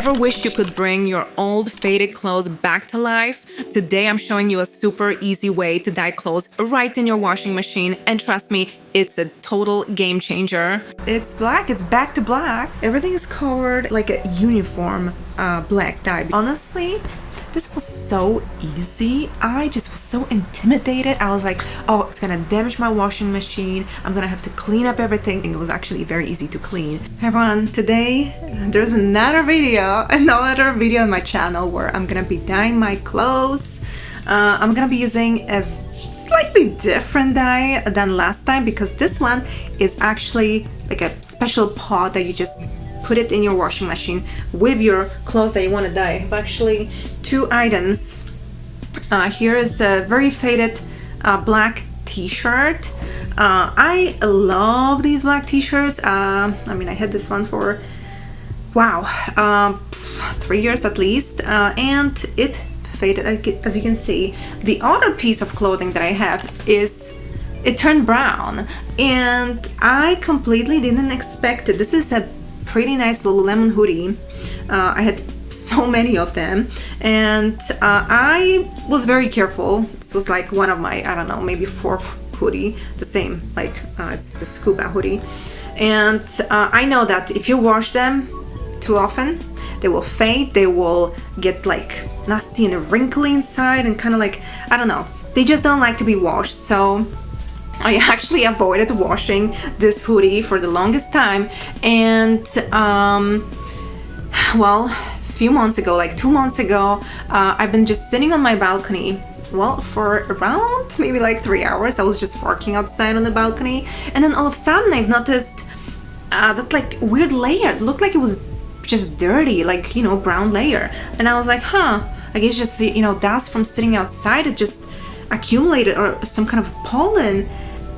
Ever wish you could bring your old faded clothes back to life? Today I'm showing you a super easy way to dye clothes right in your washing machine, and trust me, it's a total game changer. It's black, it's back to black. Everything is covered like a uniform black dye. Honestly, this was so easy. I just was so intimidated. I was like, oh, it's gonna damage my washing machine. I'm gonna have to clean up everything. And it was actually very easy to clean. Hey everyone, today there's another video on my channel where I'm gonna be dyeing my clothes. I'm gonna be using a slightly different dye than last time because this one is actually like a special pot that you just put it in your washing machine with your clothes that you want to dye. I have actually two items. Here is a very faded black t-shirt. I love these black t-shirts. I mean, I had this one for, wow, 3 years at least, and it faded, as you can see. The other piece of clothing that I have it turned brown, and I completely didn't expect it. This is a pretty nice Lululemon hoodie. I had so many of them, and I was very careful. This was like one of my, I don't know, maybe fourth hoodie, the same, like it's the scuba hoodie. And I know that if you wash them too often, they will fade, they will get like nasty and wrinkly inside, and kind of like, I don't know, they just don't like to be washed. So I actually avoided washing this hoodie for the longest time, and well, a few months ago, like 2 months ago, I've been just sitting on my balcony, well, for around maybe like 3 hours. I was just working outside on the balcony, and then all of a sudden I've noticed that like weird layer. It looked like it was just dirty, like, you know, brown layer, and I was like, huh, I guess just, you know, dust from sitting outside, it just accumulated, or some kind of pollen.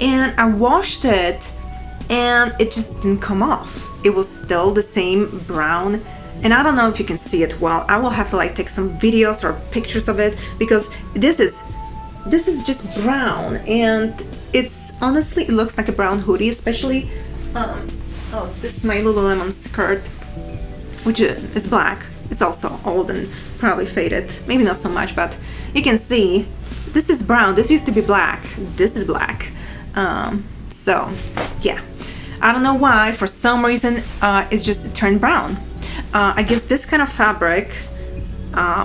And I washed it and it just didn't come off. It was still the same brown, and I don't know if you can see it well. I will have to like take some videos or pictures of it, because this is just brown, and it's honestly, it looks like a brown hoodie, especially oh, this is my Lululemon skirt, which is black. It's also old and probably faded, maybe not so much, but you can see this is brown. This used to be black. This is black. So yeah, I don't know why, for some reason it turned brown. I guess this kind of fabric,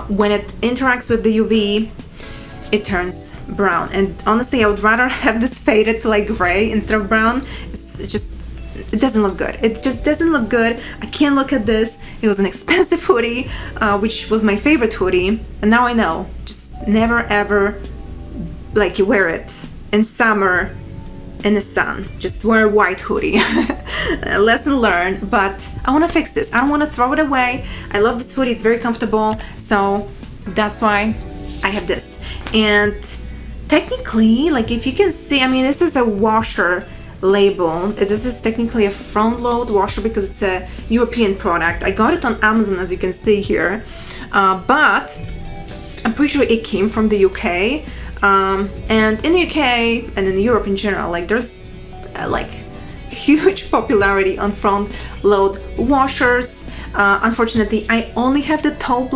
when it interacts with the UV, it turns brown, and honestly I would rather have this faded to like gray instead of brown. It doesn't look good. It just doesn't look good. I can't look at this. It was an expensive hoodie, which was my favorite hoodie, and now I know, just never ever like you wear it in summer in the sun. Just wear a white hoodie. Lesson learned. But I want to fix this. I don't want to throw it away. I love this hoodie. It's very comfortable, so that's why I have this. And technically, like, if you can see, I mean, this is a washer label. This is technically a front load washer because it's a European product. I got it on Amazon, as you can see here, but I'm pretty sure it came from the UK. And in the UK and in Europe in general, like, there's like huge popularity on front load washers. Unfortunately, I only have the top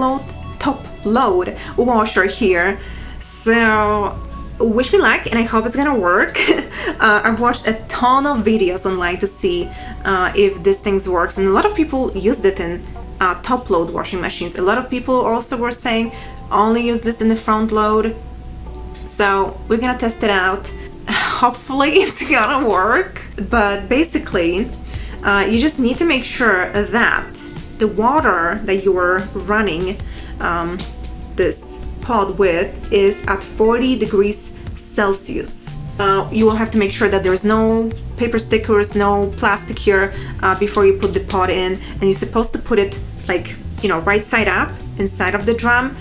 load washer here, so wish me luck, and I hope it's gonna work. I've watched a ton of videos online to see if this thing works, and a lot of people used it in top load washing machines. A lot of people also were saying only use this in the front load. So we're gonna test it out. Hopefully it's gonna work. But basically, you just need to make sure that the water that you're running this pot with is at 40 degrees Celsius. You will have to make sure that there's no paper stickers, no plastic here before you put the pot in, and you're supposed to put it, like, you know, right side up inside of the drum.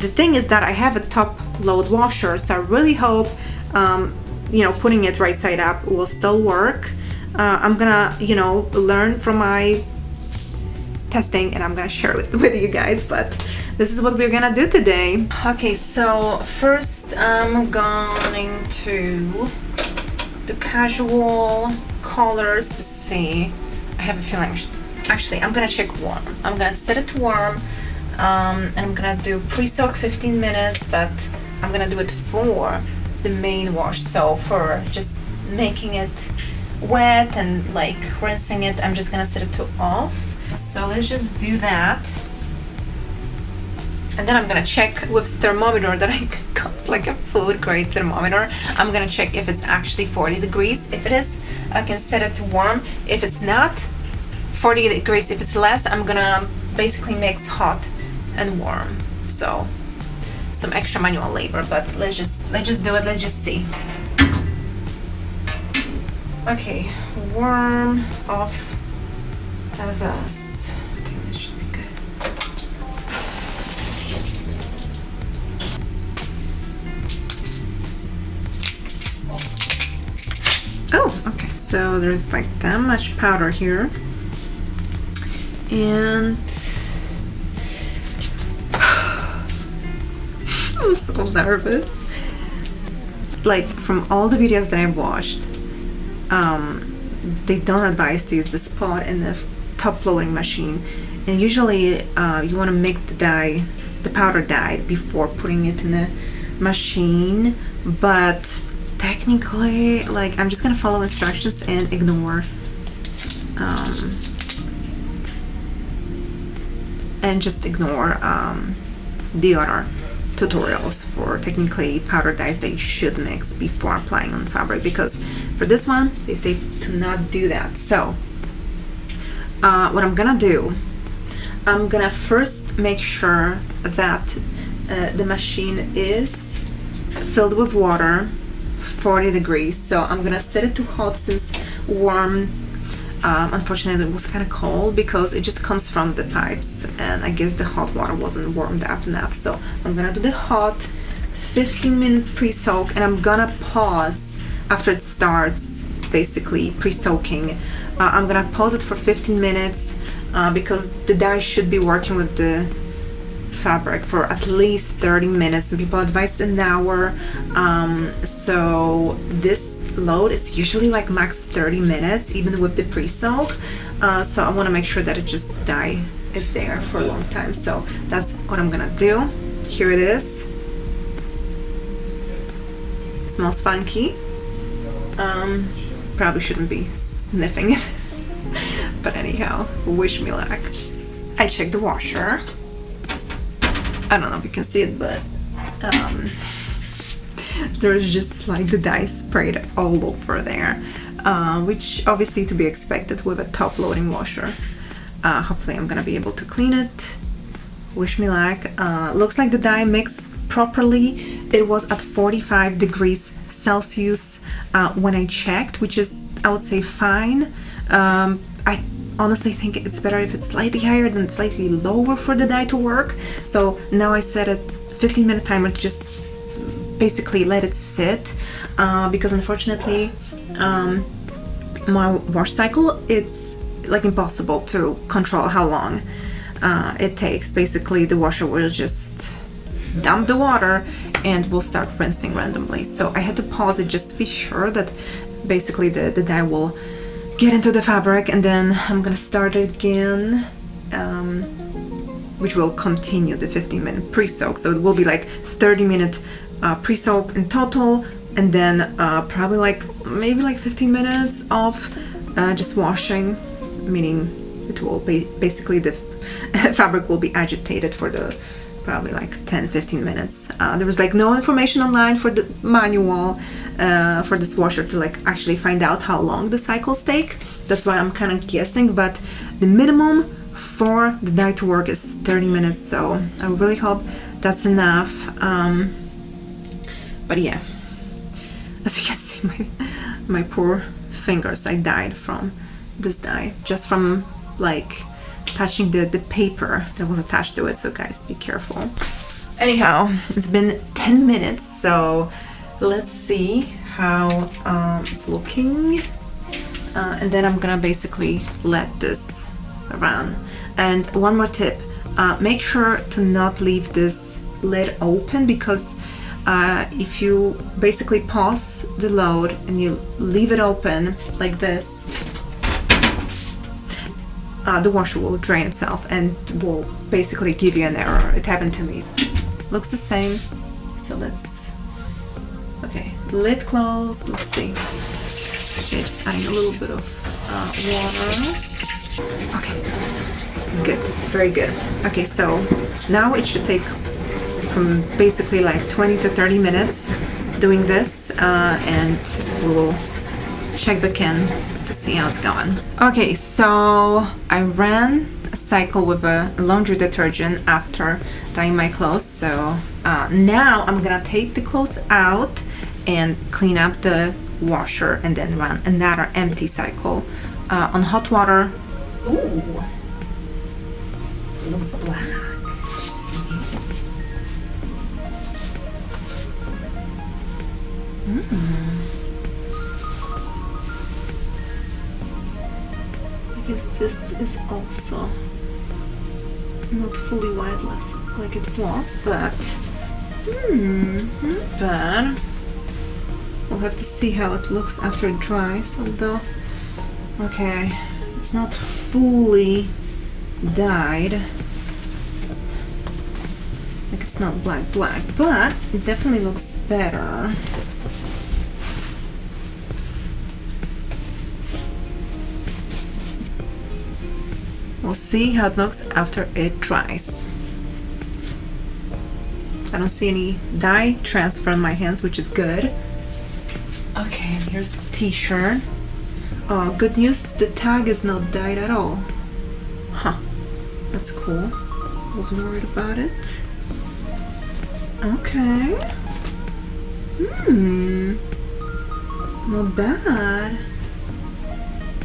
The thing is that I have a top load washer, so I really hope you know, putting it right side up will still work. I'm gonna, you know, learn from my testing, and I'm gonna share it with you guys, but this is what we're gonna do today. Okay, so first I'm going to do casual colors to see. I have a feeling actually, I'm gonna check warm. I'm gonna set it to warm, and I'm gonna do pre-soak 15 minutes, but I'm gonna do it for the main wash. So for just making it wet and like rinsing it, I'm just gonna set it to off. So let's just do that. And then I'm gonna check with thermometer that I got, like a food grade thermometer. I'm gonna check if it's actually 40 degrees. If it is, I can set it to warm. If it's not 40 degrees, if it's less, I'm gonna basically mix hot and warm. So some extra manual labor, but let's just do it. Let's just see. Okay, warm off of us. I think this should be good. Oh, okay. So there's like that much powder here. And I'm so nervous. Like from all the videos that I've watched, they don't advise to use the spot in the top loading machine. And usually you want to make the powder dye before putting it in the machine. But technically, like, I'm just gonna follow instructions and ignore the other tutorials for technically powder dyes that you should mix before applying on the fabric, because for this one they say to not do that. So what I'm gonna do, I'm gonna first make sure that the machine is filled with water, 40 degrees. So I'm gonna set it to hot, since warm, unfortunately it was kind of cold because it just comes from the pipes, and I guess the hot water wasn't warmed up enough. So I'm gonna do the hot 15-minute pre-soak, and I'm gonna pause after it starts basically pre-soaking. I'm gonna pause it for 15 minutes because the dye should be working with the fabric for at least 30 minutes. Some people advise an hour. So this load is usually like max 30 minutes even with the pre-soak. So I want to make sure that it just dye is there for a long time. So that's what I'm gonna do. Here it is. It smells funky. Probably shouldn't be sniffing it. But anyhow, wish me luck. I checked the washer. I don't know if you can see it, but there's just like the dye sprayed all over there, which obviously to be expected with a top loading washer. Hopefully I'm gonna be able to clean it. Wish me luck. Looks like the dye mixed properly. It was at 45 degrees Celsius when I checked, which is, I would say, fine. I honestly think it's better if it's slightly higher than slightly lower for the dye to work. So now I set a 15-minute timer to just basically let it sit, because unfortunately my wash cycle, it's like impossible to control how long it takes. Basically the washer will just dump the water and will start rinsing randomly. So I had to pause it just to be sure that basically the dye will get into the fabric, and then I'm gonna start it again, which will continue the 15-minute pre-soak. So it will be like 30-minute pre-soak in total, and then probably like maybe like 15 minutes of just washing, meaning it will be basically the fabric will be agitated for the probably like 10-15 minutes. There was like no information online for the manual for this washer to like actually find out how long the cycles take. That's why I'm kind of guessing, but the minimum for the dye to work is 30 minutes, so I really hope that's enough. But yeah, as you can see, my poor fingers, I died from this dye, just from like touching the paper that was attached to it. So guys, be careful. Anyhow, it's been 10 minutes, so let's see how it's looking, and then I'm gonna basically let this run. And one more tip, make sure to not leave this lid open, because if you basically pause the load and you leave it open like this, the washer will drain itself and will basically give you an error. It happened to me. Looks the same. So let's, okay, lid closed. Let's see. Okay, just adding a little bit of water. Okay, good, very good. Okay, so now it should take from basically like 20 to 30 minutes doing this, and we'll check back in to see how it's going. Okay, so I ran a cycle with a laundry detergent after dyeing my clothes. So now I'm gonna take the clothes out and clean up the washer and then run another empty cycle on hot water. Ooh, it looks black. Let's see. I guess this is also not fully whiteless like it was, but not bad. We'll have to see how it looks after it dries, although, okay, it's not fully dyed. Like it's not black, but it definitely looks better. We'll see how it looks after it dries. I don't see any dye transfer on my hands, which is good. Okay, and here's the t-shirt. Oh, good news, the tag is not dyed at all. Huh, that's cool. I was worried about it. Okay. Not bad.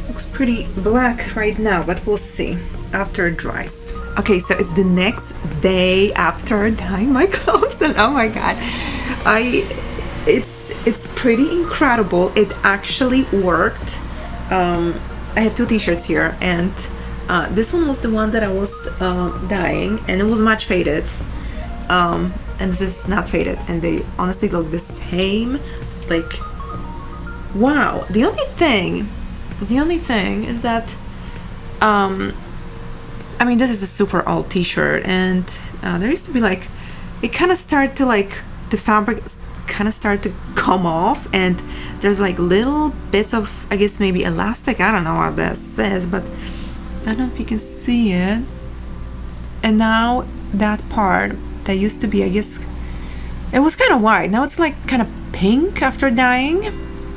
Looks pretty black right now, but we'll see after it dries. Okay, so it's the next day after dyeing my clothes, and oh my god, it's pretty incredible. It actually worked. I have two t-shirts here, and this one was the one that I was dyeing, and it was much faded, and this is not faded, and they honestly look the same. Like, wow. The only thing is that I mean, this is a super old t-shirt, and there used to be like, it kind of started to like, the fabric kind of started to come off, and there's like little bits of, I guess maybe elastic, I don't know what this is, but I don't know if you can see it. And now that part that used to be, I guess it was kind of white, now it's like kind of pink after dyeing.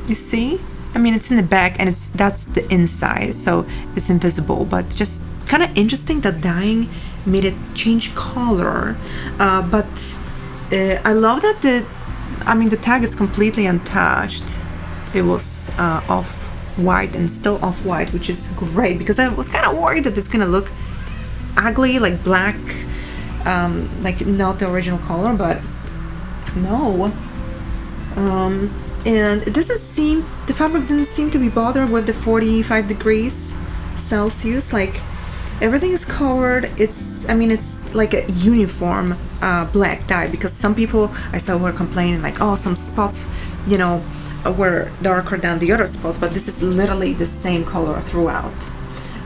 You see, I mean, it's in the back, and that's the inside, so it's invisible, but just kind of interesting that dyeing made it change color. But I love that the tag is completely untouched. It was off white and still off white, which is great, because I was kind of worried that it's gonna look ugly, like black, like not the original color, but no. And it doesn't seem, the fabric didn't seem to be bothered with the 45 degrees Celsius. Like, everything is covered. It's like a uniform black dye, because some people I saw were complaining like, oh, some spots, you know, were darker than the other spots, but this is literally the same color throughout.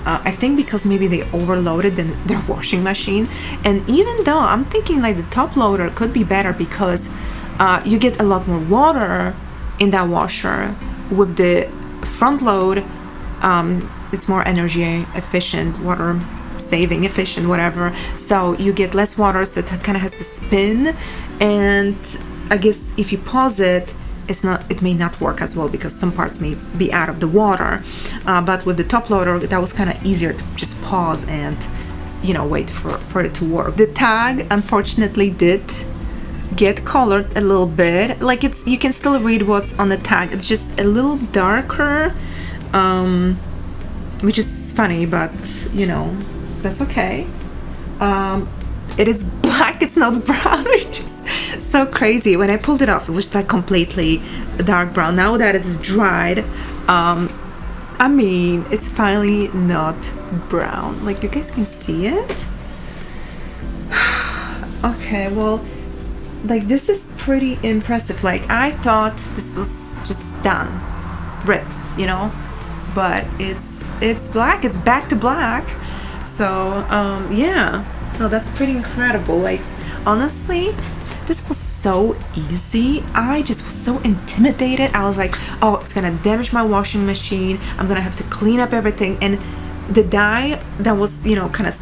I think because maybe they overloaded their washing machine, and even though I'm thinking like the top loader could be better, because you get a lot more water in that washer. With the front load, it's more energy efficient, water saving efficient, whatever, so you get less water, so it kind of has to spin, and I guess if you pause it, it may not work as well, because some parts may be out of the water, but with the top loader that was kind of easier to just pause and, you know, wait for it to work. The tag unfortunately did get colored a little bit, like you can still read what's on the tag, it's just a little darker, which is funny, but you know, that's okay. It is black, it's not brown, which is so crazy. When I pulled it off, it was like completely dark brown. Now that it's dried, I mean, it's finally not brown. Like, you guys can see it. Okay, well, like, this is pretty impressive. Like, I thought this was just done, rip, you know, but it's black, it's back to black. So yeah, no, that's pretty incredible. Like, honestly, this was so easy. I just was so intimidated. I was like, oh, it's gonna damage my washing machine, I'm gonna have to clean up everything. And the dye that was, you know, kind of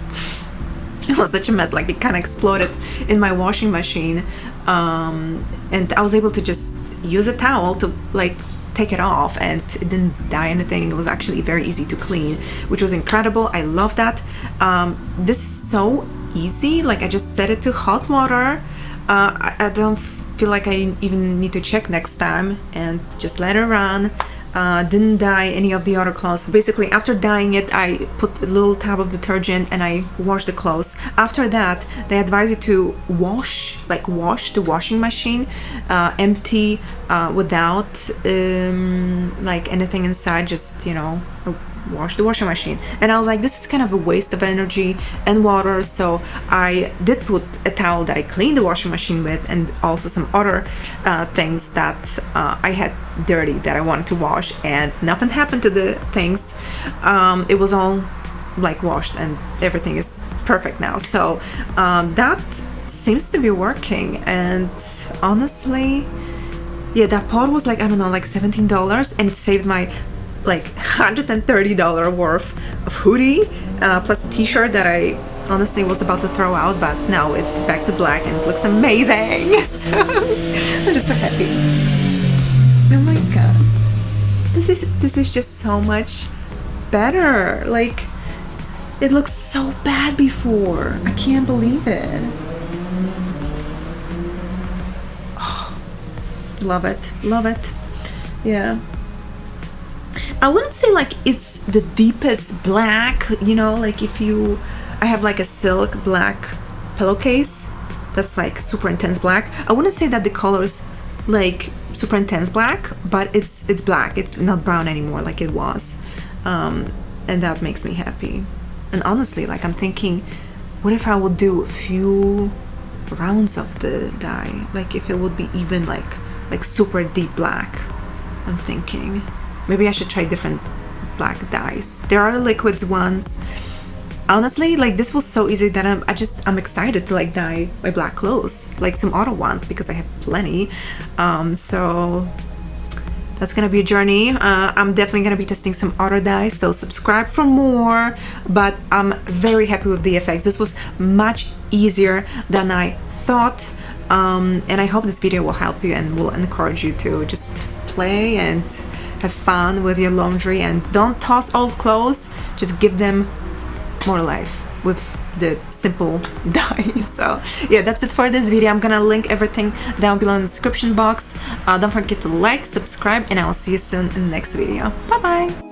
it was such a mess, like it kind of exploded in my washing machine, and I was able to just use a towel to like take it off, and it didn't dye anything. It was actually very easy to clean, which was incredible. I love that. This is so easy. Like, I just set it to hot water. I don't feel like I even need to check next time, and just let it run. Didn't dye any of the other clothes. Basically, after dyeing it, I put a little tab of detergent and I washed the clothes. After that, they advise you to wash the washing machine empty, without like anything inside, just, you know, wash the washing machine. And I was like, this is kind of a waste of energy and water, so I did put a towel that I cleaned the washing machine with, and also some other things that I had dirty that I wanted to wash, and nothing happened to the things. It was all like washed, and everything is perfect now. So that seems to be working. And honestly, yeah, that pot was like, I don't know, like $17, and it saved my like $130 worth of hoodie, plus a t-shirt that I honestly was about to throw out, but now it's back to black and it looks amazing. So I'm just so happy. Oh my god, this is just so much better. Like, it looked so bad before. I can't believe it. Oh, love it, love it. Yeah, I wouldn't say like it's the deepest black, you know, like I have like a silk black pillowcase that's like super intense black. I wouldn't say that the color is like super intense black, but it's black. It's not brown anymore like it was, and that makes me happy. And honestly, like, I'm thinking, what if I would do a few rounds of the dye, like if it would be even like super deep black. I'm thinking maybe I should try different black dyes. There are liquid ones. Honestly, like, this was so easy that I'm excited to like dye my black clothes, like some other ones, because I have plenty. So that's gonna be a journey. I'm definitely gonna be testing some other dyes, so subscribe for more. But I'm very happy with the effects. This was much easier than I thought, and I hope this video will help you and will encourage you to just play and have fun with your laundry, and don't toss old clothes, just give them more life with the simple dye. So yeah, that's it for this video. I'm gonna link everything down below in the description box. Don't forget to like, subscribe, and I will see you soon in the next video. Bye bye.